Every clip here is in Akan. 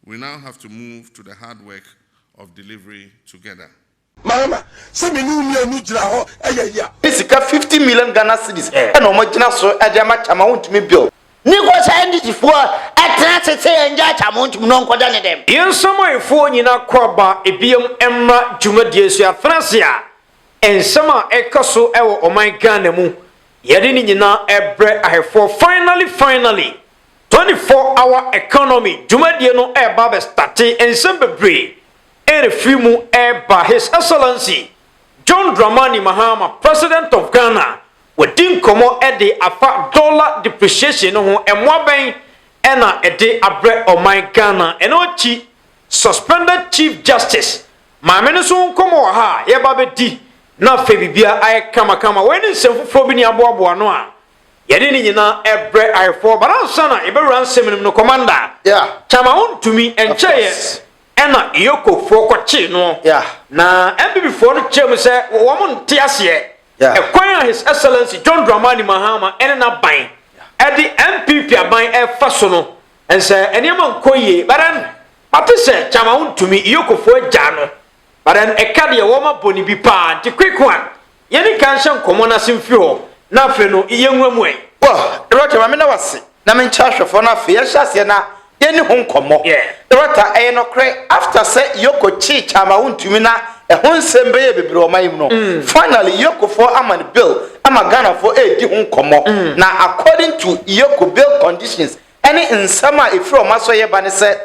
We now have to move to the hard work of delivery together. Mama, say me no jira ho eya. This is 50 million Ghana cedis. And omogina so e dey ma chama Wontumi bill. Ni go say ndifo etra tete enja chama Wontumi no nkoda ne dem. Yensomayfo nyina kwaba ebiem emra dwumadie so afrasia. Ensama ekoso ewo oman Ghana mu. Yede ni nyina ebre ahefo finally 24-hour economy dwumadie no eba be start ensem bebre. Ere fimu eba His Excellency John Mahama, President of Ghana, within komo ede afa dollar depreciation ho emwaben ena ede abre o my Ghana enochi suspended Chief Justice maamene so komo ha ye ba be di na fe bibia ay kama weni semfufo bi ni aboabo no a yede ni nyina ebre ay for balansa na ebe ran seminum no commander chama Wontumi encheye ena iyoko fo kwachi no na MPP fo no chem se wo mo nte ase ekwan His Excellency John Mahama ene na ban edi MPP aban e fa so no ense enema nkoye baran pate se chama Wontumi iyoko fo agya no baran ekade wo ma boni bi pa nti quick one yeni kan hye nkomo na simfi ho na fe no iyenwamu e Roger ma me na wase na me ncha hwefo na fe ye hyase na yeni ho nkomo Rota no kre after say yoko chi chama Wontumi na ho nsem be ye bebre o mayim no finally yoko for aman bill ama Ghana for di ho nkomo na according to yoko bill conditions any nsama ifro maso ye ba ne say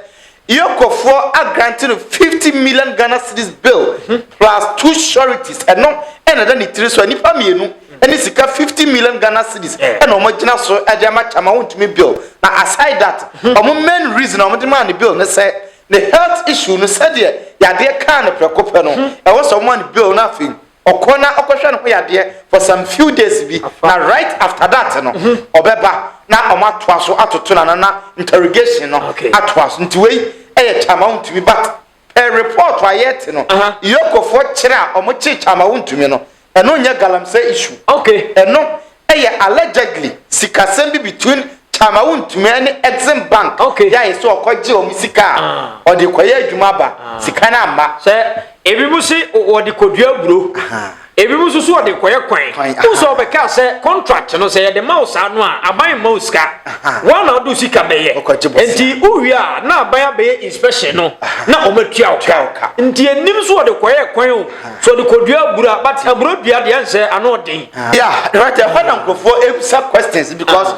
yoko for a granted 50 million Ghana cedis bill plus 2 sureties and no another ni three so nipa mienu any sika 50 million Ghana cedis and omagina so e dey ma chama Wontumi bill na aside that main reason omagina the bill ne say the health issue no said ya de kan na prekope no e was someone bill na fin okona okohwe no ya for some few days bi na right after that no obeba na omatoa so atoto na interrogation no atoa so ntiwei e chama Wontumi but a report wa yet no yoko for kira omochi chama Wontumi no eno nya galamsey issue eno allegedly sikasem bi between chama Wontumi and Exim Bank ya yeso okoje o misika o de koye adwuma ba sika na amba se ebimusi o de kodua buro ebimusu so o de koye kwan so obeka se contract no se de mouse anu a aban mouse ka one do sika beye enti uwia na aban beye inspection no na omatua oka enti enim so o de koye kwan o so de kodua buro but aburo dua de anse anu odin right when ankofo ebisa questions because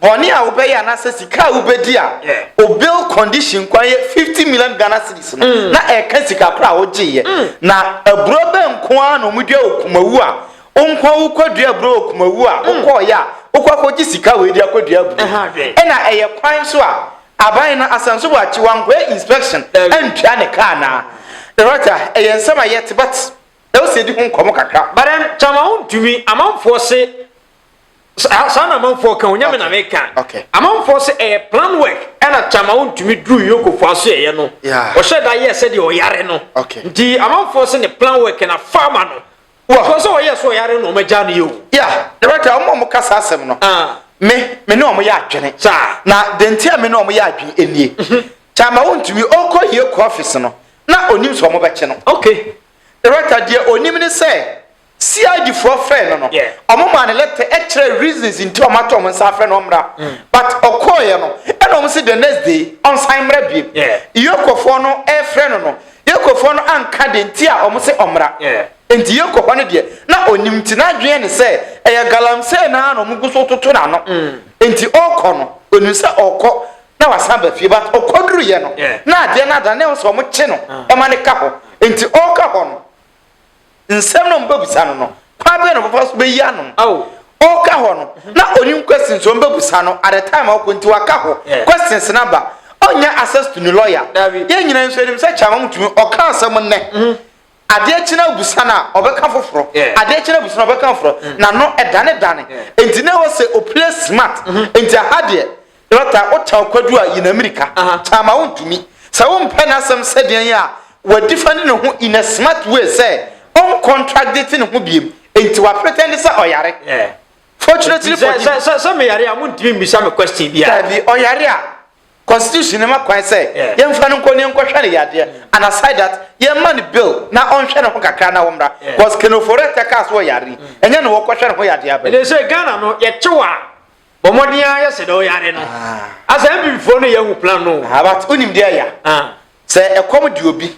Boni a ubeya na se sika ubedi a o bill condition kwa 50 million Ghana cedis no na e ka sika kra o giye na aburo be nko a no mudua okumawu a onkwa wo kwadua aburo okumawu a okọ ya okwakogi sika we dia kwadua aburo e na eye kwan so a aban na asanso wa chi wankwa inspection antwa ne ka na rota eye nsama yet but e o se di ho nkomo kakra baran chama Wontumi amanfo se sana manfo kan onyame na meka amanfo se plan work ena chama Wontumi dru yoko fo aso ye no o sheda ye se de o yare no ndi amanfo se ne plan work na farmer no wo so o ye so yare no maja no yo right o kasa asem no me ne o mo ya adwene na dentia me ne o mo ya adwen enie chama Wontumi okọ ye ko office no na onim so mo be che no right dia onim ne say CID for friend no omoma ne let extra reasons into omato om nsa friend omra but okoye no and om say the next day on sign mra bi yokofo no e friend no yokofo no anka de ntia om say omra enti yokofo no de na onim tina adwen ne say e galamse na no muguso toto na no enti okọ no onim say okọ na wasamba fie but okoduru ye no na de na da ne so mo che no e ma ne ka ho enti okọ ho no nsem no mbabusa no kwa be no papa so be yi anom o ka ho no na onim question so mbabusa no at the time akonti waka ho questions na ba onya access to the lawyer ye nyina nso enim se chama Wontumi o ka asem ne ade akina busa na obeka foforo ade akina busa na obeka foforo na no edane enti na wo se o play smart enti ahade rota o ta kwadu a in America chama Wontumi se wo mpa na asem se den ya wa defend no ho in a smart way say on contradicting who be into a pretend say oyare fortunately for me yare am Wontumi bisa me question bia bi oyare a constitution ma kwan say ye mfa no nkoni nkwohwe ne yade and aside that ye man bill na onhwe ne ho kakra na womra cause kenofore take so yare enye ne wo kwohwe ne ho yade aba they say Ghana no ye chewa bomodia ye se do yare no asa mbifo no ye hu plan no but unim dia ya say ekom di obi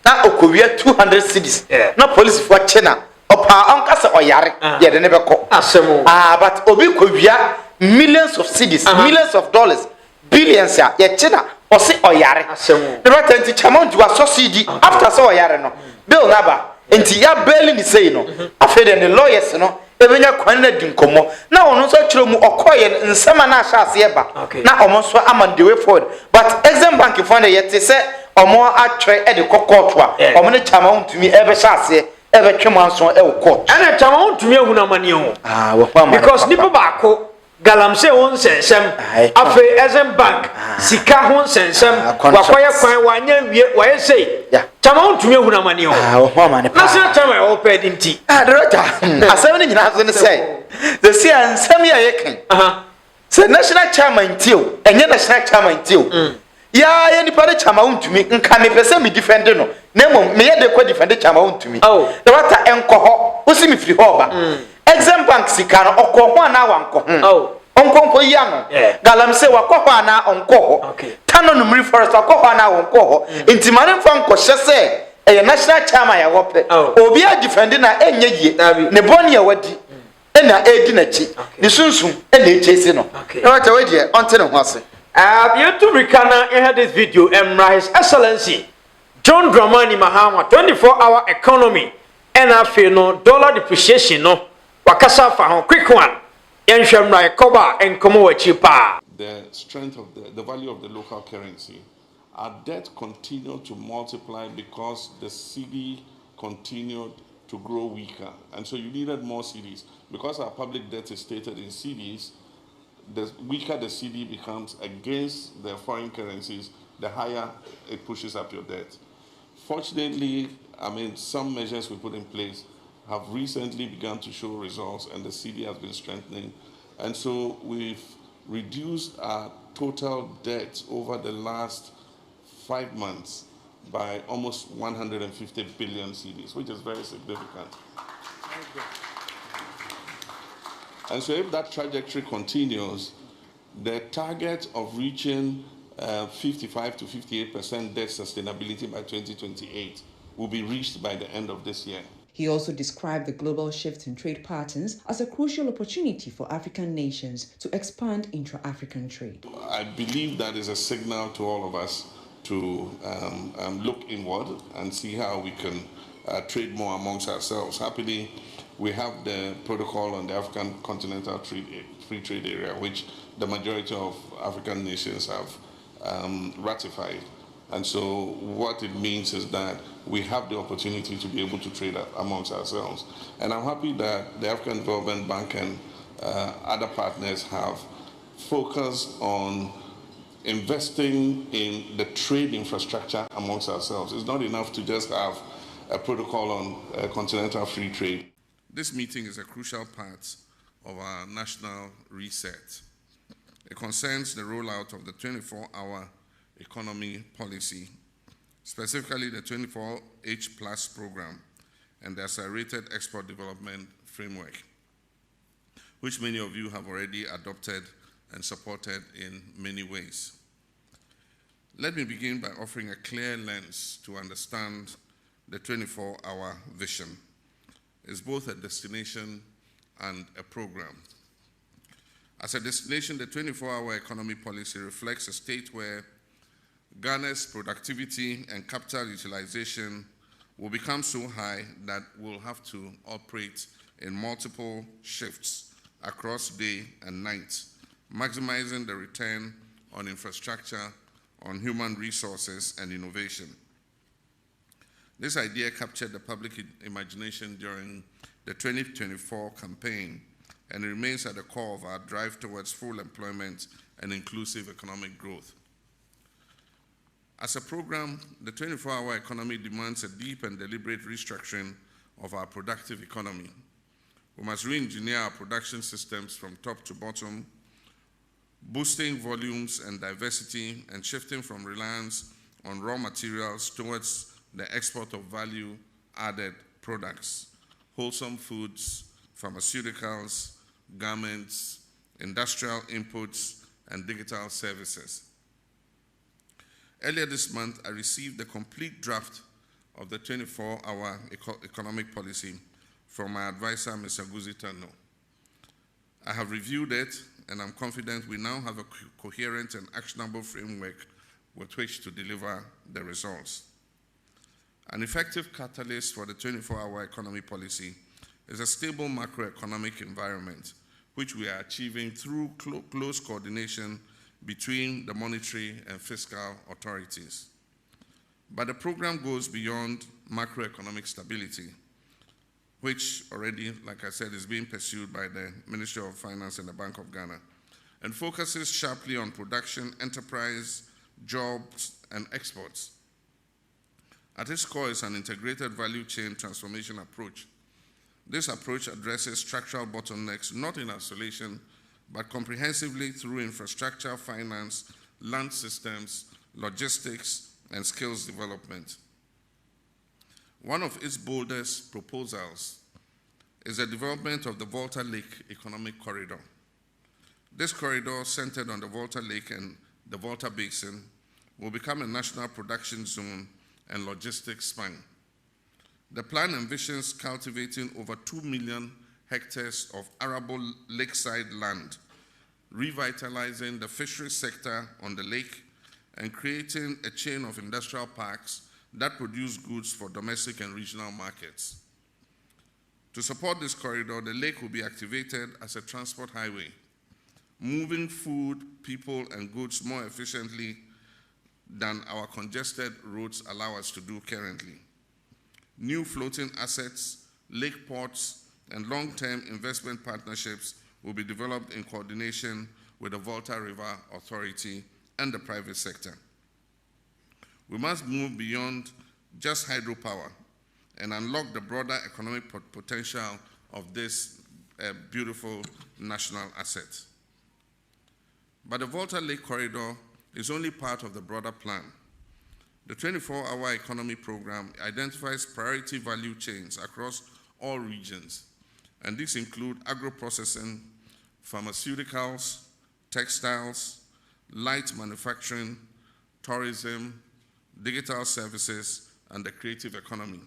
na okowia 200 cedis na police for chena opa onka se oyare ye de ne beko asemo but obi kowia millions of cedis millions of dollars billions ya ye chena o se oyare asemo the right enti chamon do subsidy after so oyare no bill naba enti ya bail ni say no afede the lawyers no ebenya kwan na dinkomo na ono so kire mu okoye nsema na ahase eba na omo so am the way forward but exam bank for the yet say omo atwe e de court a omo ne chama Wontumi ebe hase ebe twem anso e wo court ana chama Wontumi ehuna mane ho because nipa baako galamse won sensem afi exam bank sika hon sensem wakoye kwan wanya wie waye sei chama Wontumi ehuna mane ho na se chama e oped nti director asem ne nyina so ne say the see ansem ya yekan say national chairman tio enye national chairman tio ya ye nipa de chama Wontumi nka me pese me defend no na mom me ye de ko defend chama Wontumi director enko ho o si me free ho ba exam bank sika no okọ ho na wanko ho onkonko yi ano galamse wakọ na onko ho tano numri forest wakọ na onko ho intimane mfa nko hyese e national chairman ya wope obi a defend na enye yie ne boni ya wadi na edi na chi ne sunsun na echesi no na wata we die onte ne ho ase you to recana had this video His Excellency John Mahama 24-hour economy and I feel no dollar depreciation no wakasa fa ho quick one yenhwemra ekoba enkomo wachipa the strength of the value of the local currency. Our debt continued to multiply because the cedi continued to grow weaker, and so you needed more cedis. Because our public debt is stated in cedis, the weaker the cedi becomes against the foreign currencies, the higher it pushes up your debt. Fortunately, some measures we put in place have recently begun to show results, and the cedi has been strengthening. And so we've reduced our total debt over the last 5 months by almost 150 billion cedis, which is very significant. And so if that trajectory continues, the target of reaching 55 to 58% debt sustainability by 2028 will be reached by the end of this year. He also described the global shift in trade patterns as a crucial opportunity for African nations to expand intra-African trade. I believe that is a signal to all of us to look inward and see how we can trade more amongst ourselves. Happily, we have the protocol on the African Continental Free Trade Area, which the majority of African nations have ratified. And so what it means is that we have the opportunity to be able to trade amongst ourselves. And I'm happy that the African Development Bank and other partners have focused on investing in the trade infrastructure amongst ourselves. It's not enough to just have a protocol on continental free trade. This meeting is a crucial part of our national reset. It concerns the rollout of the 24-hour economy policy, specifically the 24H Plus program and the accelerated export development framework, which many of you have already adopted and supported in many ways. Let me begin by offering a clear lens to understand the 24-hour vision. It's both a destination and a program. As a destination, the 24-hour economy policy reflects a state where Ghana's productivity and capital utilization will become so high that we'll have to operate in multiple shifts across day and night, maximizing the return on infrastructure, on human resources, and innovation. This idea captured the public imagination during the 2024 campaign, and it remains at the core of our drive towards full employment and inclusive economic growth. As a program, the 24-hour economy demands a deep and deliberate restructuring of our productive economy. We must re-engineer our production systems from top to bottom. boosting volumes and diversity and shifting from reliance on raw materials towards the export of value-added products, wholesome foods, pharmaceuticals, garments, industrial inputs, and digital services. Earlier this month, I received the complete draft of the 24-hour economic policy from my advisor, Mr. Guzi Tano. I have reviewed it, and I'm confident we now have a coherent and actionable framework with which to deliver the results. An effective catalyst for the 24-hour economy policy is a stable macroeconomic environment, which we are achieving through close coordination between the monetary and fiscal authorities. But the program goes beyond macroeconomic stability, which already, like I said, is being pursued by the Ministry of Finance and the Bank of Ghana, and focuses sharply on production, enterprise, jobs, and exports. At its core is an integrated value chain transformation approach. This approach addresses structural bottlenecks not in isolation, but comprehensively through infrastructure, finance, land systems, logistics, and skills development. One of its boldest proposals is the development of the Volta Lake Economic Corridor. This corridor, centered on the Volta Lake and the Volta Basin, will become a national production zone and logistics span. The plan envisions cultivating over 2 million hectares of arable lakeside land, revitalizing the fisheries sector on the lake, and creating a chain of industrial parks that produce goods for domestic and regional markets. To support this corridor, the lake will be activated as a transport highway, moving food, people, and goods more efficiently than our congested roads allow us to do currently. New floating assets, lake ports, and long-term investment partnerships will be developed in coordination with the Volta River Authority and the private sector. We must move beyond just hydropower and unlock the broader economic potential of this beautiful national asset. But the Volta Lake Corridor is only part of the broader plan. The 24-hour economy program identifies priority value chains across all regions, and these include agro-processing, pharmaceuticals, textiles, light manufacturing, tourism, digital services, and the creative economy.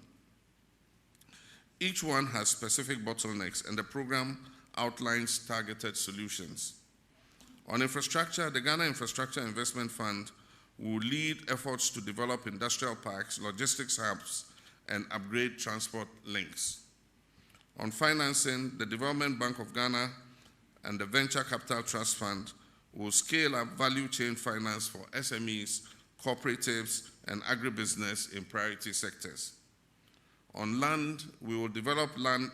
Each one has specific bottlenecks, and the program outlines targeted solutions. On infrastructure, the Ghana Infrastructure Investment Fund will lead efforts to develop industrial parks, logistics hubs, and upgrade transport links. On financing, the Development Bank of Ghana and the Venture Capital Trust Fund will scale up value chain finance for SMEs, cooperatives, and agribusiness in priority sectors. On land, we will develop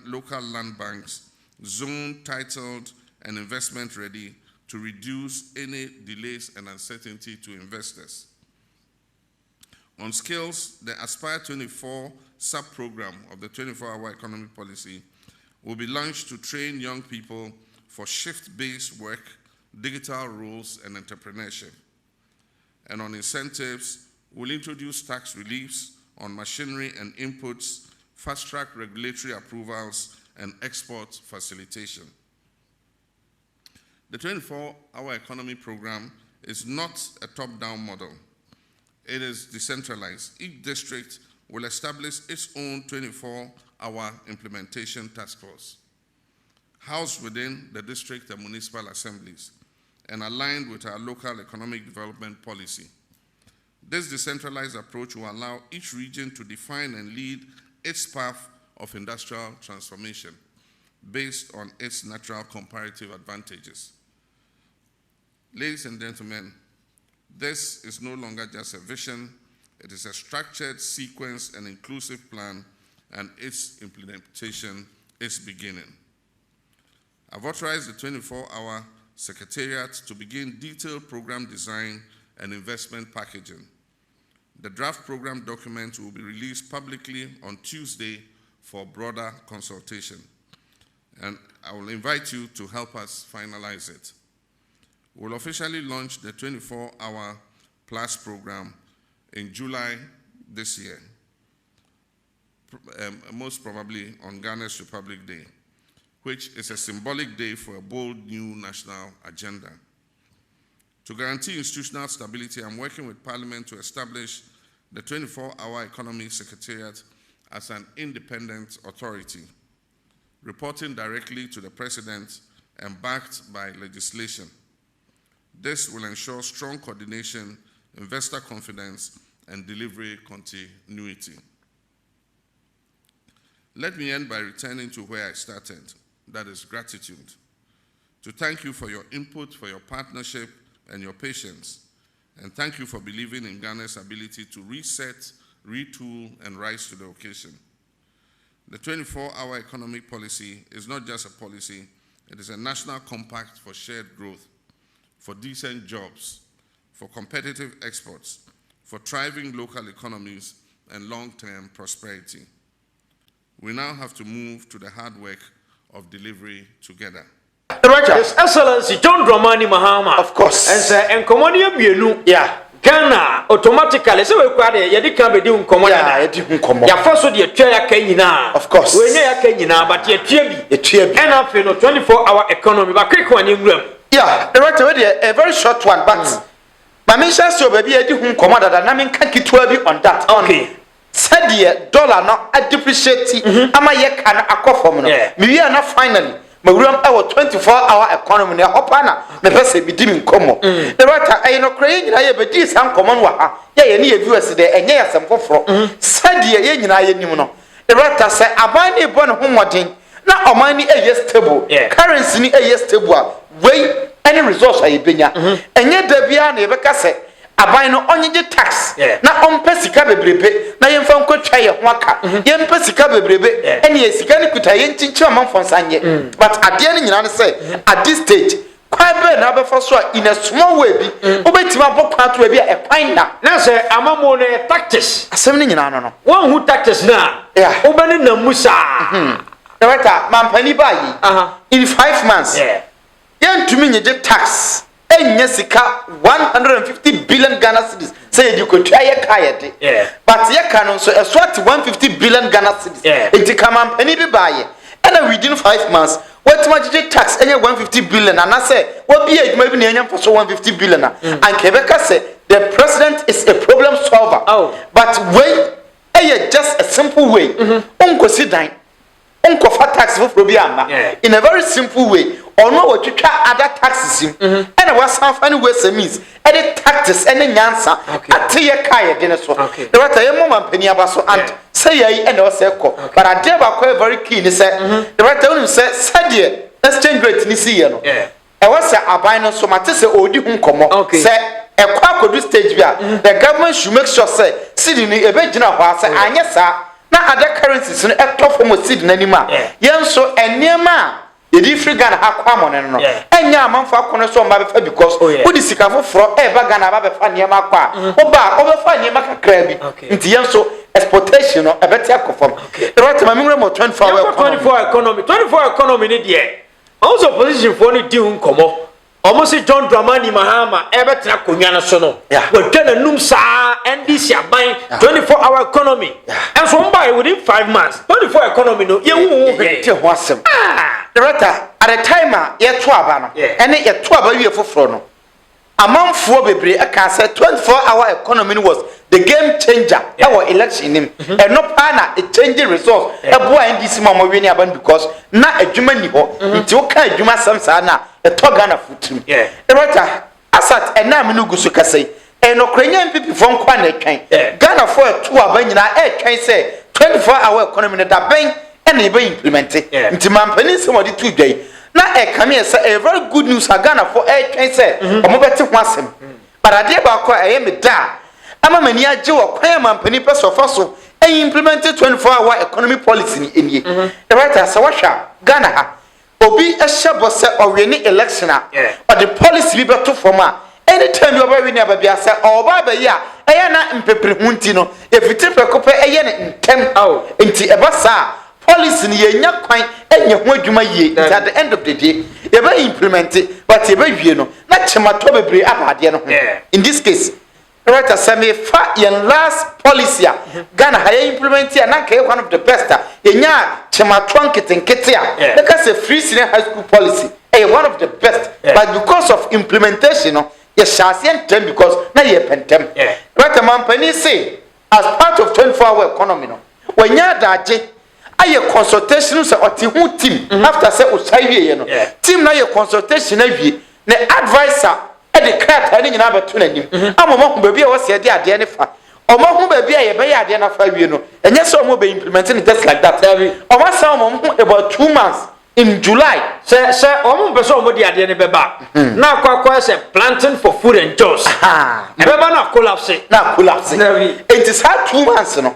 local land banks, zoned, titled, and investment ready to reduce any delays and uncertainty to investors. On skills, the Aspire 24 sub-program of the 24-hour economy policy will be launched to train young people for shift-based work, digital roles, and entrepreneurship. And on incentives, we'll introduce tax reliefs on machinery and inputs, fast-track regulatory approvals, and export facilitation. The 24-hour economy program is not a top-down model. It is decentralized. Each district will establish its own 24-hour implementation task force, housed within the district and municipal assemblies, and aligned with our local economic development policy. This decentralized approach will allow each region to define and lead its path of industrial transformation based on its natural comparative advantages. Ladies and gentlemen, this is no longer just a vision, it is a structured, sequenced, and inclusive plan, and its implementation is beginning. I've authorized the 24-hour Secretariat to begin detailed program design and investment packaging. The draft program document will be released publicly on Tuesday for broader consultation, and I will invite you to help us finalize it. We'll officially launch the 24-hour plus program in July this year, most probably on Ghana's Republic Day, which is a symbolic day for a bold new national agenda. To guarantee institutional stability, I'm working with Parliament to establish the 24-hour Economy Secretariat as an independent authority, reporting directly to the President and backed by legislation. This will ensure strong coordination, investor confidence, and delivery continuity. Let me end by returning to where I started, that is gratitude. To thank you for your input, for your partnership, and your patience. And thank you for believing in Ghana's ability to reset, retool, and rise to the occasion. The 24-hour economic policy is not just a policy, it is a national compact for shared growth, for decent jobs, for competitive exports, for thriving local economies, and long-term prosperity. We now have to move to the hard work of delivery together. His Excellency John Mahama. Of course. And say enkomonia bienu. Yeah. Ghana automatically say we kwade ye di kan be di nkomo na. Yeah, di nkomo. Ya faso de twa ya kan nyina. Of course. We nya ya kan nyina but ye twa bi. Ye twa bi. And after no 24-hour economy ba quick one nwuram. Yeah, director we a very short one but my mention so baby ye di nkomo dada na men kan kitwa bi on that. Okay. Said the dollar no depreciate ama ye kan akofom no. Me wi na finally Mawuram our 24-hour economy na hopana me pese bi dim nkomo the right I no kray nyina ye bedi san common wa ha ye ne ye viewers de enye yasem foforo said ye nyina ye nim no the right say aban ne bo ne homoden na oman ni eye stable currency ni eye stable a wey any resource aye benya enye da bia na ye beka say aban no onye tax na ompesika bebrebe na yemfa nkotwa ye ho aka yempesika bebrebe ene ye sika ne kuta ye nchinchi amanfonsanye but ade ne nyina ne say at this stage kwa be na be for so in a small way bi obetima bokwa to bi a kwan na say amamo ne tactics asem ne nyina no no one who tactics na obani na musa director mampani bayi in 5 months yentumi nye tax enya sika 150 billion Ghana cedis say you could try a kayete but ye canon so a swat 150 billion Ghana cedis it come any be buy and within 5 months what much tax enya 150 billion and I say what be it maybe enya for so 150 billion and Quebec say the president is a problem solver but way just a simple way unko sidan unko fa tax for probiama in a very simple way or no what you try other taxes and was half anyway means any taxes any nyansa ati ye kaya de so the right ay mama pani abaso and say ye and o say ko but I dey ba ko very keen say the right one say said exchange rate ni see ye no e was say aban no so mate say odi hu nkomo say e kwa kodu stage bia the government should make sure say city ni e be gina ho say anya sa na other currencies no e to from city na nima yen so enema the different Ghana akwa no enya amanfo akono so mba befa because who di sika foforo e ba Ghana ba befa niam akwa oba obefa niam kakra bi nti yen so exportation no e beti akofom the right ma minre mo 24 economy ni de also position for ni di nkomo almost John Mahama ebe tra konwa no so no we dwana num sa NDC aban 24-hour economy and so by within 5 months 24 economy no ye hu te ho asem the right at the time ye to aba no ene ye to aba wie foforo no amanfo bebre aka say 24-hour economy was the game changer our election him and no pana a changing resource e boa NDC mama wi ni aban because na adwuma ni ho nti o ka adwuma samsa na e to Ghana futum the right asat ena me no gusu kasai e no krenya mpp fo nkwa na twan Ghana for to aba nyina e twan say 24-hour economy na da ben and e be implement nti mampani somebody to dwai na e come here say a very good news Ghana for e twan say omo beti ho asem but ade ba ko e me da ama mani age wo kwan mampani peso faso e implement 24-hour economy policy ni enie the right as washa Ghana ha obi a shabo say owe ni election or the policy bi beto form a anytime you oba win abia say oba ba ya e na mpepre hunti no e fiti prekope e ye ne ntem enti e ba sa policy ni ye nya kwan enye ho adwuma ye at the end of the day ye ba implement but e be wie no na chemato bebre abade no in this case right asame fa yen last policy Ghana ha implement ya na ka one of the best yenya chemato nkete a because a free senior high school policy one of the best but because of implementation no ye shasian term because na ye pentem right man pani say as part of 24-hour economy no wanya daje aye consultation say oti hu team after say usaiwie ye no team na ye consultation awie na advisor e de crack ani nyina beto nanim amoma hu ba bia wo se de ade ne fa omo hu ba bia ye be ya ade na fa wie no enye so omo be implementing just like that omo sa omo hu about 2 months in July say omo be so omo de ade ne be ba na akwa say planting for food and jobs e be ba na collapse it is hard 2 months no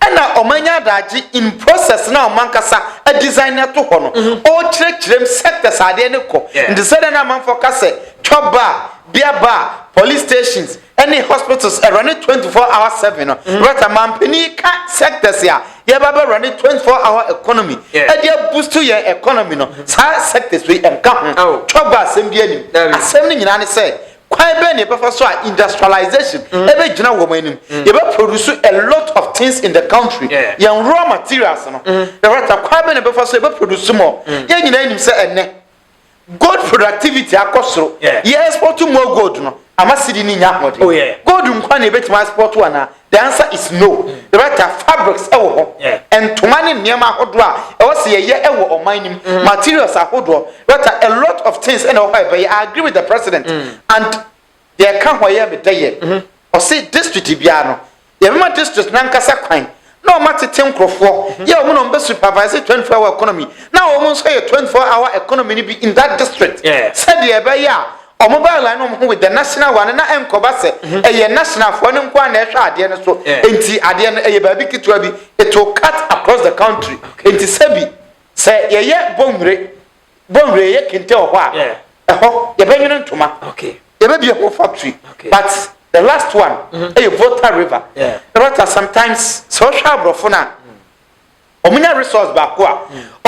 na omanya daji in process na omankasa a designer to ho no o kirem sectors ade ne ko ndi say na man focus choba biaba police stations any hospitals run 24-hour 7 no right man peni ka sectors ya ye ba run 24-hour economy e dey boost your economy no sa sectors we enka ho choba asem bi anim asem ni nyina ne say kwai be ne be so industrialization ebe gina wo manim ye be produce a lot of things in the country yan raw materials no the right kwai be ne be so ye be produce more ye nyina anim say enne gold productivity akosoro ye export more gold no amasidi ni nya hode gold nkwa na betima export wana the answer is no the right fabrics ewo ho entoma ne niam ahodo a ewo se ye ewo omanim materials ahodo right a lot of things and I agree with the president and they can ho ye be dey o say district bia no ye be ma district na nkasa kwan no matter tenkrofo ye o no be supervise 24-hour economy na o mo so ye 24-hour economy ni be in that district said ye be ya o mobile line no with the national one na enkoba se ye national for ne nko na ehwa ade ne so enti ade ne ye ba bi kitwa bi it will cut across the country enti sabi se ye bonre ye kente o ho a eho ye be nwene ntoma ye be bi ho factory but the last one a Volta River right sometimes social brofona omunya resource ba ko a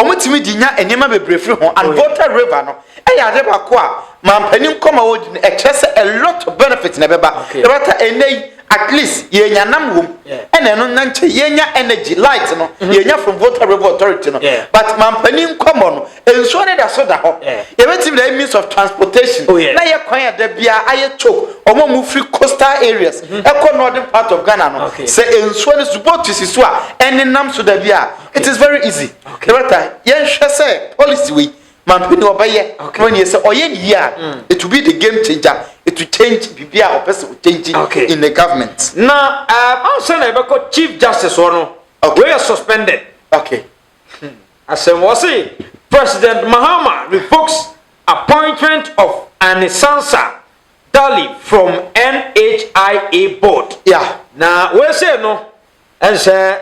omutimi di nya enema bebrefri ho and Volta River no ya de ba ko a mampanin koma wo di a lot of benefits na beba right enei at least ye nya nam wom ene no nanche ye nya energy light no ye nya from Volta River authority no but mampanin koma no enso ne da so da ho ye betim the means of transportation na ye kwan ya da bia aye choke omo mu free coastal areas eco northern part of Ghana no say enso ne support to siso a ene nam so da bia it is very easy right ye hwe say policy we mampini obaye when you say oye here it will be the game changer it will change bibia or person will change in the government now also na be ko chief justice ono we are suspended as was say President Mahama revokes appointment of Sansa from NHIA board now we say no and say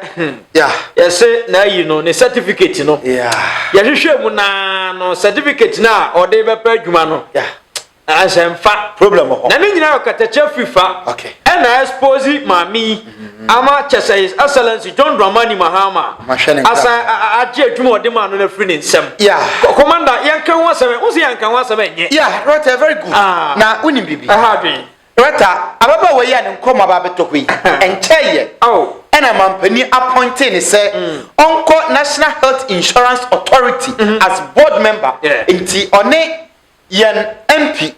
yes na you know the certificate no ya hwehwe mu na no certificate na o de be pa adwuma no asem fa problem ho na me nyina okatacha fifa and I expose mami ama chese his excellency John Mahama asa aje adwuma o de ma no na free ne nsem commander yanka ho asem wo se yanka ho asem enye right very good na unim bibi right ababa we ya ne nkoma ba betokwi encheye ena mampani appointing ni say onko National Health Insurance Authority as board member inti one yen MP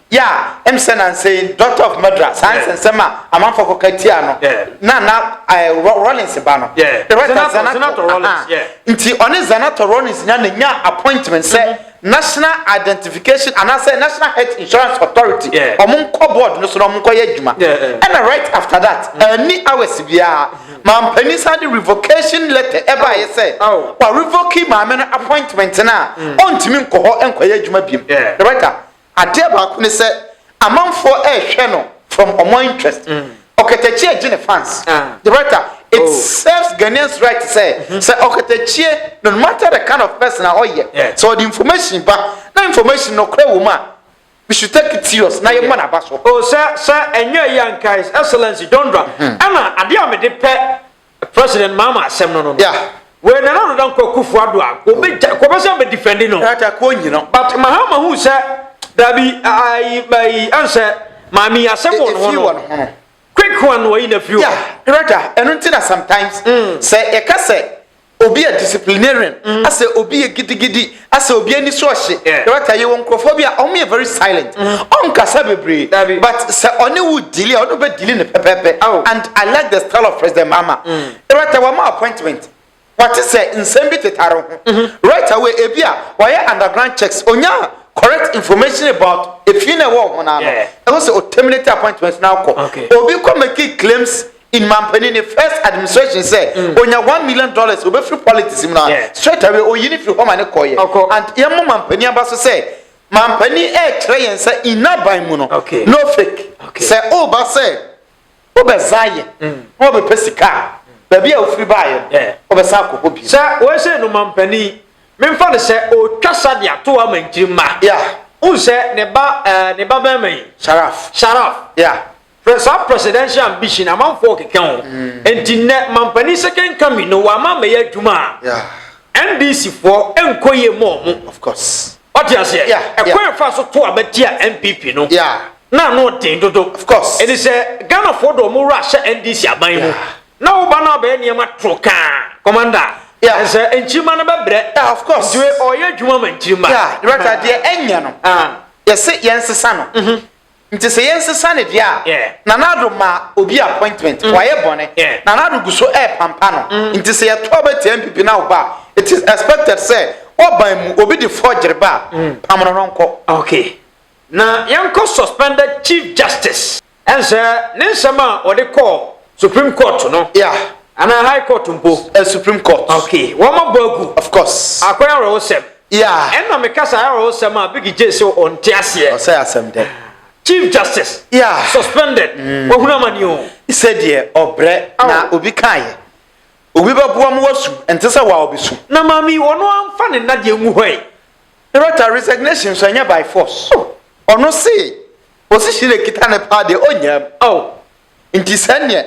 Emsen and saying daughter of Madras Sansa Sema amanfo kokatia no na Rollins ba no the right Senator Rollins inti one Senator Rollins nya appointment say National Identification and I say National Health Insurance Authority omunko board no so omunko ye djuma and right after that any hours bia man penisa the revocation letter eba ye say wa revoke ma me appointment na ontimi nko ho enko ye djuma biem the right ade ba ko ne say amanfo ehwe no from omo interest oketachi agine fans the right it serves Ghanaians right to say oketachi no matter the kind of person or so the information but no information no kra woman we should take it serious na ye man abaso sir enye yanka his excellency Dondra ama ade amede pe President Mahama asem no we na no don Kufu Ado a ko be say be defending no ko nyi no but Mahama who say Dabi I answer mami asem won quick one way in a few. Yeah, director, and until sometimes say a casse obi a disciplinarian, I say obi a giddy, I say obi any source. Director, you won't crophobia, only very silent. On Casabe, but say only would delay or no dealing the pepe. And I like the style of President Mahama. Director, one more appointment. What is say in Sembit Taro? Right away, Ebia, why underground checks on ya correct information about if you know what and also terminate appointments now. Obi come make claims in Mampani the first administration say on your $1 million will be free politics straight away or you need to home and koye and yamo Mampani abaso say Mampani try and say ina by muno no fake say ba say oba zaye oba pesika baby a free buy oba sa ko hobi sir we say no Mampani memfa say o twasa dia to amanjima say ne ba me Sharaf First presidential ambition among folk account and dinner Mampani second coming no wama me juma NDC for enkoye mom of course what you say a quite fast to abetia MPP no no thing do of course it is a Ghana for the more Russia NDC abayimu now bana be niam troka commander as a enchima na bebre of course do oye juma manchima the right idea enya no yes yensesa no nti se yensesa ne dia na nado ma obi appointment waye bone na nado guso pampa no nti se yeto abati MPP na oba it is expected say oban mu obi di forgery ba pamno no nko okay na yanko suspended chief justice and say ninsama o de call Supreme Court no and a high court mpo Supreme Court okay wama bogu of course akwara ro sem and na mekasa ro sem a big J so on tiase o say asem de Chief Justice suspended wahuna mani o he said here obre na obi kan obi babuam wasu entesa wa obisu na mami wono amfa ne na de ngu hoi the right resignation so anya by force ono say position ekita ne pa de onyam nti sanye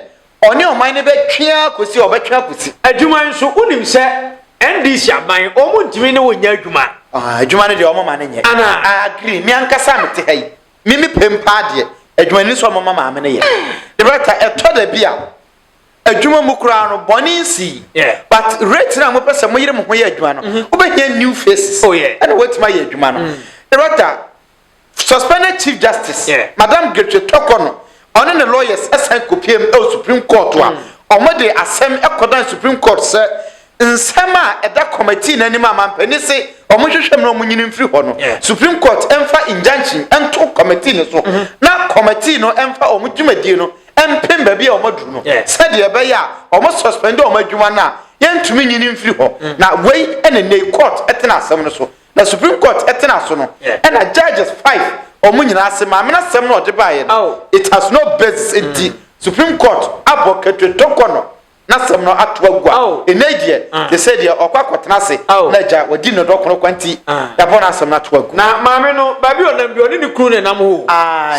oni o man ne be twia kosi obetwa kosi adwuma nso unim se NDC aban o mu ntimi ne wonya adwuma adwuma ne de o mama ne nye I agree mi ankasa mete hai mimi pempa de adwuma ni so mama ma ne ye the right etoda bia adwuma mu kura no boni si but rate na mo pese mo yire mo ho ye adwuma no obehia new faces and what my adwuma no the right suspended chief justice madam Getwe Tokono on the lawyers assign kopiem Supreme Court wa omode asem ekodan Supreme Court say nsema eda committee na nima mampani say omohwehwem na omunyini mfiri ho no Supreme Court emfa injunction ento committee ne so na committee no emfa omudwumadie no empem ba bia omadu no said ye be ya omo suspend omadwuma na yentumi nyini mfiri ho na wei ene ne court etena asem no so na Supreme Court etena so no na judges 5 omunyina asem amena asem no odebaye it has no basis in the Supreme Court aboketwe tokono na asem no atwagwa enedie they said ye okwakotena se na ja wodi no dokono kwanti ya bona asem no atwagwa na maame no babi onam bi oni ni kunu ne nam ho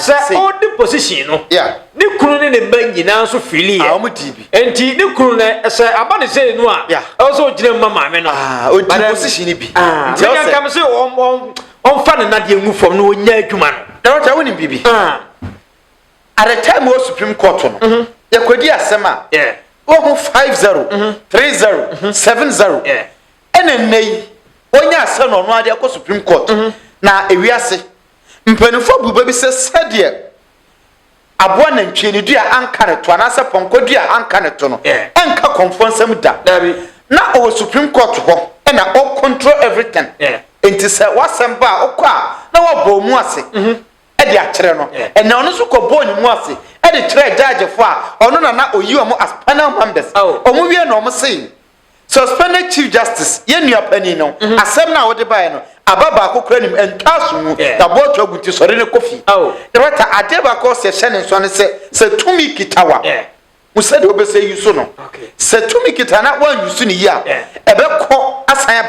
se all the position no ni kunu ne manyina so fili ye omudibi enti ni kunu ne se abane se nu a also gina maame no odi position ni bi nti o kam se on fa ne na de ngu fom no onya adwuma no da woni bibi at the time of Supreme Court no yakodi asem a 50 30 70 enenei onya asem no no ade akọ Supreme Court na ewiase mpanufo buba bi se sade aboa na ntwene dua anka ne to anase ponkodua anka ne to no enka konfonsam da na o Supreme Court ho na all control everything enti se wasem ba okwa na wabo mu ase e a kire no ene ono so kobo ni mu ase e de kire judge fo a ono na oyi omo as panel members omo wie na omo say suspended chief justice ye nua pani no asem na wo de bae no ababa akokra nim entaso mu da boto agunti sore ne kofi the right adeba ko se hye so ne se tumi kitawa musa de obese yuso no se tumi kita na wan yuso ni ya ebe ko asan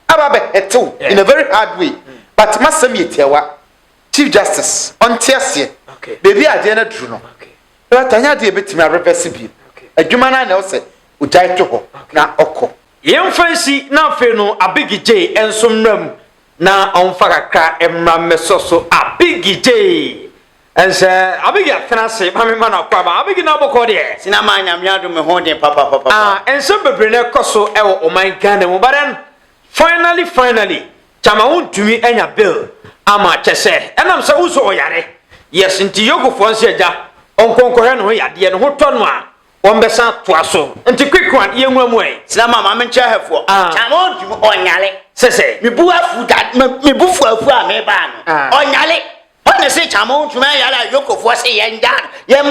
aba be hetew in a very hard way but masam yetewa chief justice on tiasie baby ade na duru no tanya de betimi reverse bi adwuma na o se ujai to ho na oko yemfansi na afi no abigi J ensomram na onfa kakra emra mesoso abigije ense abigi atenase mama na kwa ba abigi na boko de sina ma nyamya do me ho de papa ense bebre na koso ewo oman Ghana mu baden finally chama wontumi enya bill ama chese enam se uso oyare yes nti yogofo nse agya onkonkohwe no yade no ho to no a ombesa toaso nti quick one yenwa mu ai sina ma me nche hefo chama wontumi onyale sese me bu afu that me bu fu a me ba no onyale When say Chamon to me, I look for say young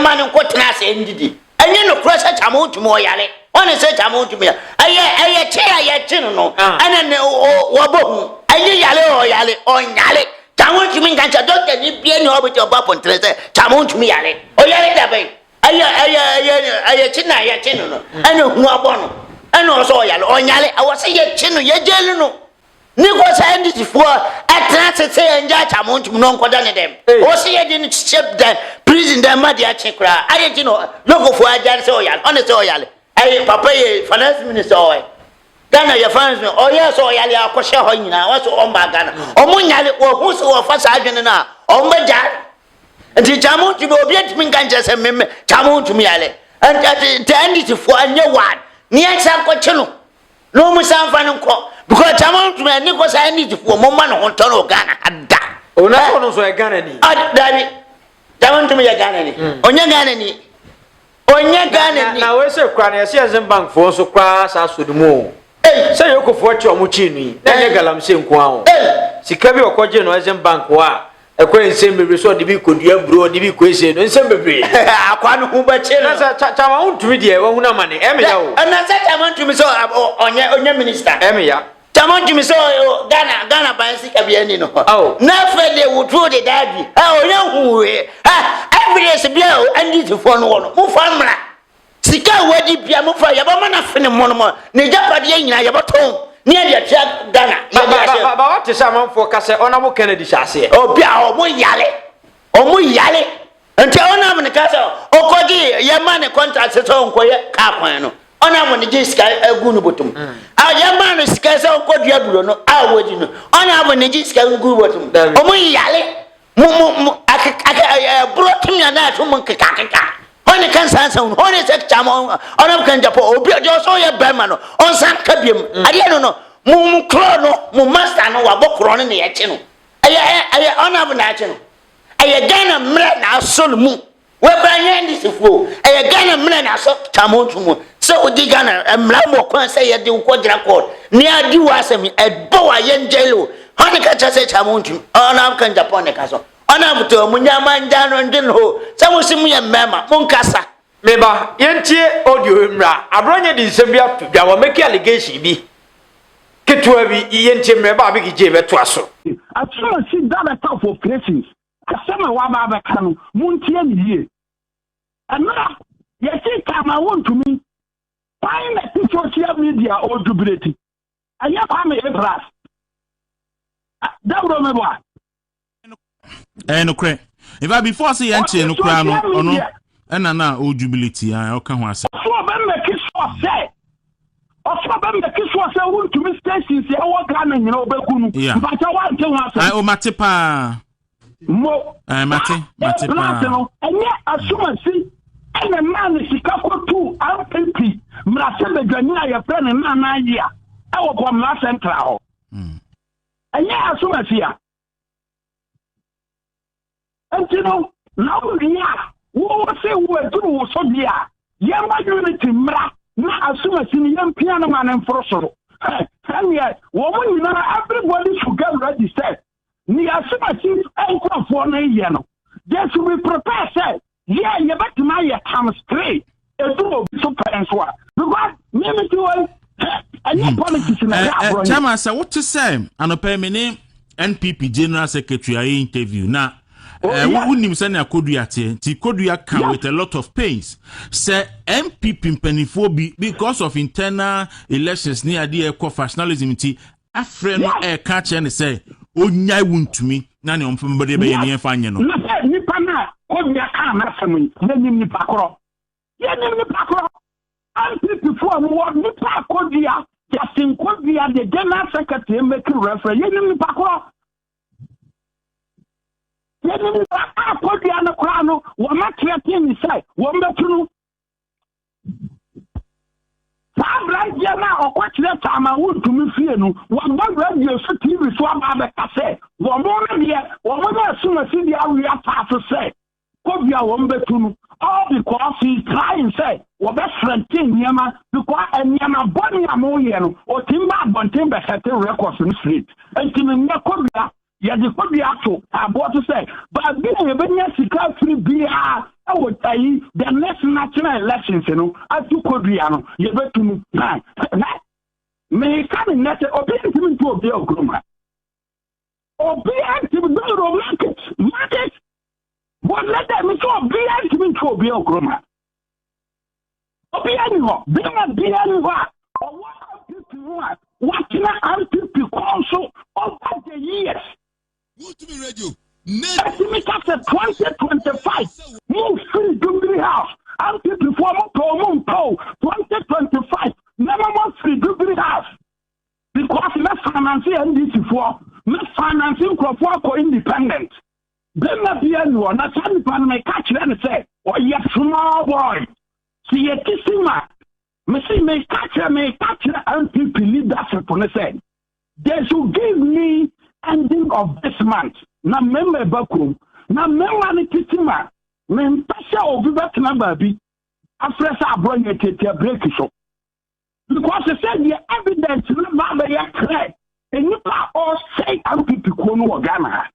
man and cotton as ended. And you know, cross a Chamon to more yale. When say Chamon to me, I chair yet chino, and then wabo, I yale or yale. Chamon to me, that you don't get be any orbit of Bapon Treasure, Chamon to me yale. Oh, yale that way. I chino, and who are born. And also yale, or yale, I was say chino, ye jello. Nikos ended for at last say and judge amount to non quadane them. Or see I didn't ship them, prison them, my dear chikra. I didn't know, look for a judge oil, honest oil. I papa, finance minister oil. Ghana, your friends, oh yes, oil, I'll push a hoina, also on my Ghana. Or Munyali, or who's or first agent now, or my dad. And the Chamon to be obedient me, Ganjas and Mim, Chamon to me, and at the end it for a new one. Near San Cochino. No more San Franco. Because Chamon to me, Nicholas, I need for Moman on Tono Ghana at that. Oh, no, so I Ghana. Daddy, Chamon to me a Ghana. On your Ghana. On your Ghana. Now, where's your cranny? I see as in bank for so cross as with more. Say you could watch your Muchini, then you galam same quam. Sikabi or Cogen as in bank wa. A quaint same resort, the could you bro, the question, and some baby. I can't who but Chamon to me, dear, one money. Emilio. And I said, I want to be so on your minister. Emia. Chamon to me so Ghana by Sikabianino. Oh, never they would throw the daddy. Oh, no, every day is a blow and need to phone one. Move on, Sika, where the piano for your woman of Monomo, Nijapadian, your home. Near the track, Ghana. But what is someone for Cassa Honorable Kennedy Chassis? Oh, Pia, or Muyale. Until Honor in the castle, or Cody, your man contracts at home, quiet, Capano. Honor when the Jiska a Gunubutum. Our young man is Castle Codiabuno, I would you know. Honor when the Jiska Gunubutum. Oh, Muyale. I brought him a night from Monkey. When the cancer sound, when it's a chamon, on can Japo, also your Berman, on San Cabium. I don't know. Mum Crono, Mumasta, no, a book running the Achino. I honor the Nachino. I Ghana man now soul moon. Where Brian is a fool. I Ghana man I saw Chamon to moon. So Digana and Mlambo can say a do quadra court. Near you as a boa yen jello. Honica say Chamon to honor can Japon the castle. Honor to Munyaman down on Dinho. Some see me a mamma, Moncasa. Meba, Yentie audio imra. I brought you in Serbia to our make allegation be. Get to every Yentie Meba Big Jave Twasso. I try to sit down at top of places. I said, my Waba Kanu, Muntian here. And now, you see, come I want to me. Find a social media or dubility. I have a brass. That would remember. No cre. If I before say no crown or no, and now old jubility, I can was. So Ben the kiss was said. Also, Ben the kiss was a wound to Miss Stacy, say, oh, Ghana, you know, Bekunu. Yeah, but I want to answer. I Matipa. Mo, Matipa. And yet, as soon as see, and the man is Chicago too, RPP, Mrasel, Gania, your friend, and Nana, I will come last central. And yet, as soon as here. And you know, now we are. What say we are doing so dear? Young unity, mra. Now as soon as in young piano man and frosso. And yet, woman, you know, everybody should get registered. Ni as soon as you enter for a year. Just we prepare, say, yeah, you bet my time straight. A do super and so on. Because, maybe to and your politics in the Chama, so what to say? And a pay me name NPP General Secretary interview now. Wouldn't say na Koduate, Koduya come with a lot of pains. Say MPP penifo because of internal elections near the professionalism. A friend a catch and say, oh, nyai Wontumi, none on from body by any fine. No, Nipana, Koduya can't have me, then Nipacro. Yeah, Nipacro. MPP for more Nipa Koduya, Justin Kwabia, the General Secretary, make a reference. You know, Pako. You know, Kwabia, the Crown, one not creating inside, one better. Sam like Jana or what that time I would to me fear no. One radio so TV so about the cassette. One more here, one more as soon as the area pass to say. Kwabia one better. All because he's trying to say, well, best friend Tim Yama, because and Yama Bonnie Amoyan, or Timba Bontimba setting records in the street. And Tim Yakovia, yeah, the Kwabia to, I bought to say, but being a business, he can't free beer. I would tell you the next national elections, you know, I do Kwabia, you better to me. May come in that, or be intimate to a bill, Gruma. Or be active, market. What let them so be active to a bill, Gruma. Or be anywhere, be anywhere. Or what people what can I people also over the years? Wontumi radio. Estimate after 2025, move free Jubilee House. And people for 2025, never more free Jubilee House. Because let's financing NDC for, let's financing for independent. Then not be anyone, that's how you catch them and say, oh, yes, small boy. See a kissing man. Me catch and people lead that for say. They should give me ending of this month. Na member backroom. Na member ni kitima. Me mpasha obi betina baby. After sa bring it to break show. Because they said the evidence na ba ya clear. And nipa all say and people kono Ghana.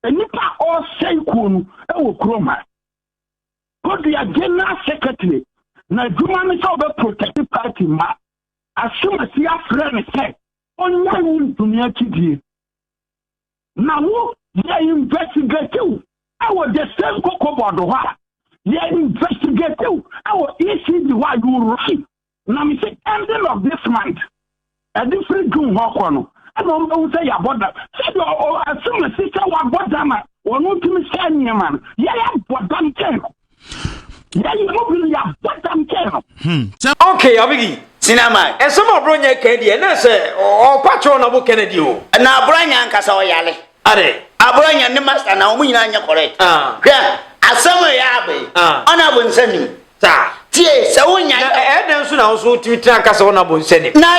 And nipa all say kono e wo kroma. God the general secretary na djuma me so be protective party ma. Assume see a friend say on my dunia kidie. Now they investigate you. I was the same cocoa board. They investigate you. I was ECD why you right. Now me say ending of this month. A different June Hokono. I don't know say about that. Say you as soon as sister wa bodama or no to me say man. Yeah, bodam ken. Yeah, you know really bodam ken. Okay, Abigi. Sinama. And some of Bronya Kennedy, and I say, oh, patron of Kennedy. And now Bronya and Casawayale. Are Abronya and the master now, we are correct. Yeah, as some yabe. Honor will send him. Tia, so when I soon also to Casona will send him. Now,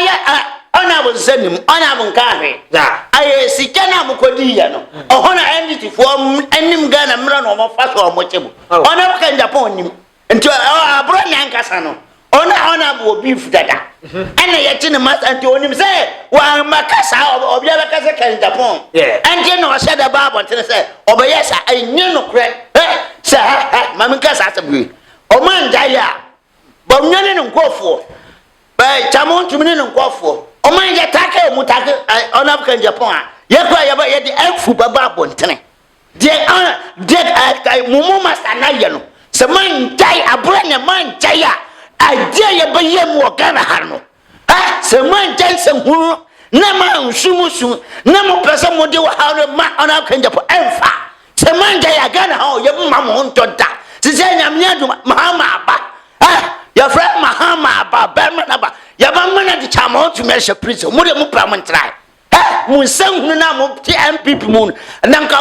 honor will send him. Honor will carry. I see Kana Mukodiano. Or honor entity for any gun and run or fast or mochable. Honor can upon him. And to Abronya and Casano. Honor will be dada. And I yet in the master and to him say, well, Macassa or Yabaka can Japon. Yeah. And you know, I said about what I said, oh, yes, I knew no crack. Sir, Mamicas has to be. Oh, man, Jaya. But none of go for. By Chamon to me and go for. Oh, man, Yataka, Mutaka, honor can Japan. Yakwa yet the Elfu Bababon. Dear honor, dead Mumu Master Nayano. So, man, Jaya, a brand man, Jaya. I dare you by him or Ghana Harno. Ah, so man, Jensen, who Nama Sumusu, Namo Pasamodio, how the man on our kind of Alpha. So man, Jaya Ghana, how your mamma won't do that. Sizania Mahama, ah, your friend Mahama, Bermanaba, your mamma, the Chamon to measure prison, Mudamu Praman try. Ah, Musang Namo, TM people moon, and Nanka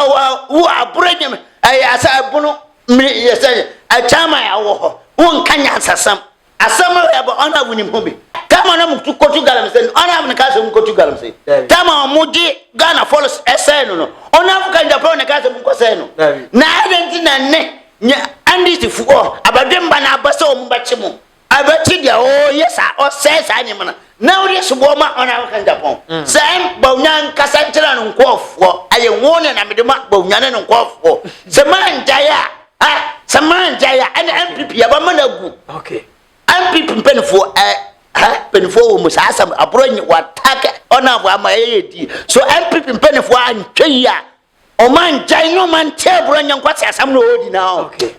who are bringing, I say, Bono, me, yes, I chama, one can some. Asama yabo ona wuni mhobi kama na mtu kotu galam se ona na kaso mkotu galam se kama muji Ghana follows SN no ona fuka Japan na kaso mkose no na identi na ne nya andi tifuo abademba na abasa o mbachi mu abachi dia o yesa o sesa anyimana na ori subo ma ona fuka Japan sem bawnya nkasa ntira no nkofo aye wone na medema bawnya ne nkofo se manjaya Samanja and MPP abamanagu okay and people penful penful musasam abroad what take on our my so and people penful and cheya o man jai man table and kwasa sam no now okay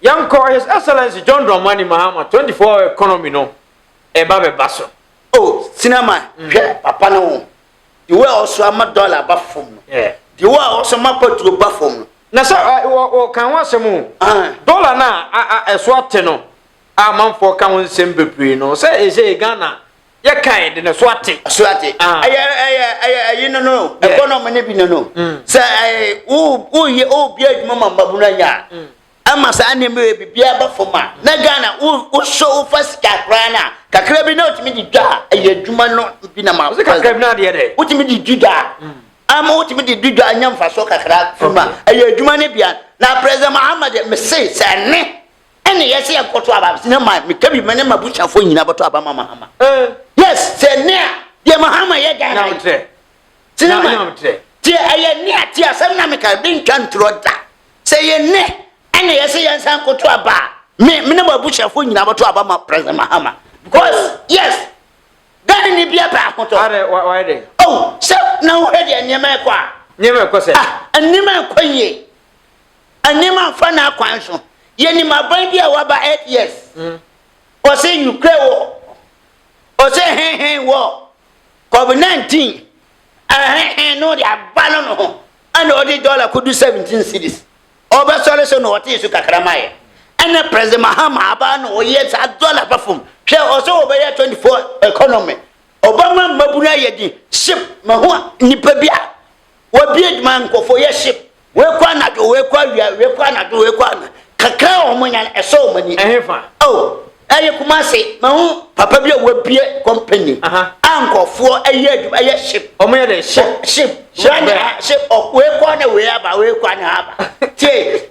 young His Excellency John Mahama 24 economy no e babe baso oh cinema papa no you were also a dollar bafum yeah you were also my to bafum na sa o kan wasemu dollar na eso ateno amanfo kan wonsem bebre no say Ghana ya kai de na swate aye no economy ne bi no say o bia adwuma mabuna nya ama sa ne me bibia ba foma na Ghana o show first kakrana kakra bi na otimi di dwa aye adwuma no bi na ma kakra bi na de otimi di dwa ama otimi di dwa anya mfa so kakra foma aye adwuma ne bia na president Muhammad me say ne ene yesi yakoto aba sinema me kabi mane mabuchafo nyina bato aba Mahama yes say ne de Mahama ye Ghana na tre sinema ti aye ne ati asem na me ka bin twantro da say ye ne ene yesi yansan koto aba me na mabuchafo nyina bato aba ma president Mahama because yes Ghana ni bia pa koto why dey oh so na wo he de nyema kwa say nyema kwa ye anyema fa na kwan so yeni maban bia wa ba 8 years o say Ukraine war o say war COVID-19 no they are balon no and all the dollar could do 17 cities over solution no what is kakramaye and president Mahama aba no years a dollar perform share also over 24 economy Obama mabuna yedi ship maho nipa bia wa bia man ko for ye ship we kwa na do we kwa wia we kwa na do we kwa na kakra omonya eso mani ehefa oh aye kuma se mahu papa bia wa bia company ankofo aye adum aye ship omonya de ship ship we kwa na we aba we kwa na aba tie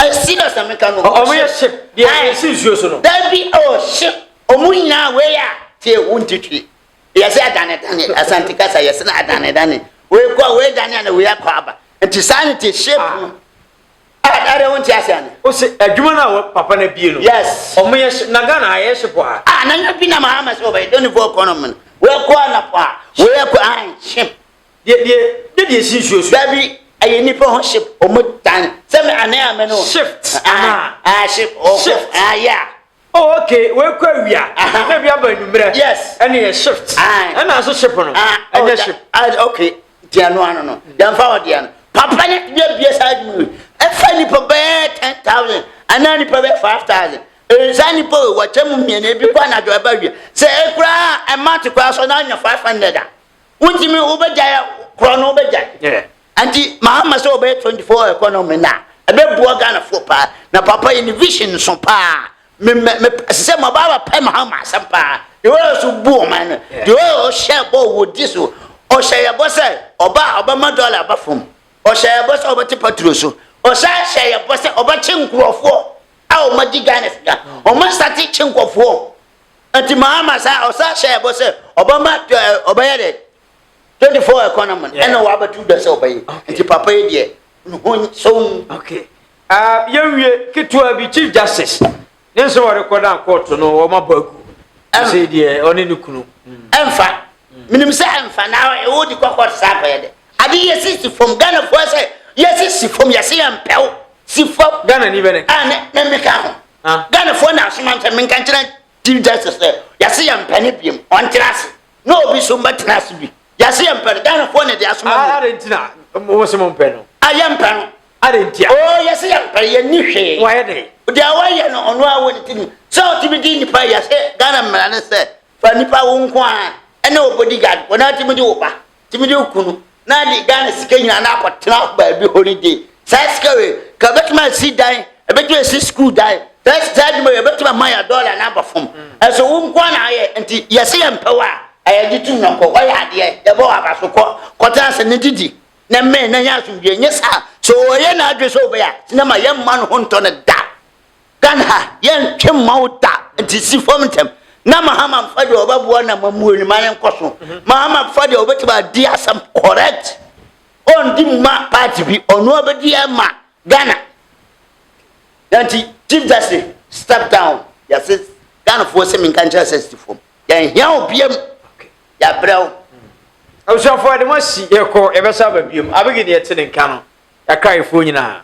I see that some can no omonya ship dia si juo so no that be oh ship omunya we ya tie wuntitwi yesi adane asantika sa yesi na adane we kwa we dane na we akwa aba enti sanity ship ada wonti asiane o se adwuma na papa na bie no yes omoye na Ghana aye ship a na nya bi na Mahama so ba don't for economy we kwa na pa we kwa ship de si juo so dabi aye ni po ship omutan se me ana ame no shift ship yeah oh okay we kwa wia na bia ba numere yes ene shift na so ship no ene ship okay dia no no ya fa o dia no papa ne bia side mu efani po be 10,000 anani po be 5,000 ezani po wachemu miene bi kwa na do aba wi se ekura amount kwa so na anya 500 untimi ubeja kro no ubeja anti Mahama so be 24 economy na ebe buo Ghana fo pa na papa in vision so pa me se ma baba pa Mahama sampa you so buo man you share bo wo diso o share bo se oba ma dollar ba fom o share bo se oba ti patroso o share bo se oba chinkrofo a o ma di Ghana fika o ma start chinkrofo anti Mahama sa o share bo se oba ma oba ya de 24 economy and no aba 2 da se oba yi anti papa yi de no so okay yewie kitwa bi Chief Justice nenso wa record an court no o ma baku say de oni ni kunu emfa minim se emfa na e wo di court sa pa ye de ade yesi from Ghana for say yesi from yesi empel si from Ghana ni bene na me ka ho Ghana for na so man me kan kira Chief Justice yesi empel ni biem on terrace no obi so mbatrase bi yesi empel Ghana for na de asoma Argentina mo se mo mpel no ayempel Arentia oh yesi empel ye ni hwe why dey dia why no ono a woni tini so timi di nipa yesi Ghana mra ne se fa nipa wo nko a ene bodyguard wona timi di oba timi di okunu na di Ghana sika nyina na akotena ba bi holiday saskawe ka betuma si dan e betuma si school dan that mo e betuma maya dollar na ba fom eso wo nko na aye enti yesi empewa aye gitu no ko wa ya de e bo abaso ko kota se ne didi na me na nya asumdie nyesa so oye na adwe so be ya na ma ye man ho nto ne da Ghana ye ntwe mawo da enti si fom tem na Mahama mfadi obabuo na mamuoni mane nkoso Mahama mfadi obetiba di asam correct on di ma party bi onu obedi ma Ghana anti Chief Justice step down yes Ghana for se min kan justice form ya hia obiem ya brew I was for the mercy, ye ko, e besa ba biem, abegi ne yete ne nka no, ya kai fo nyina.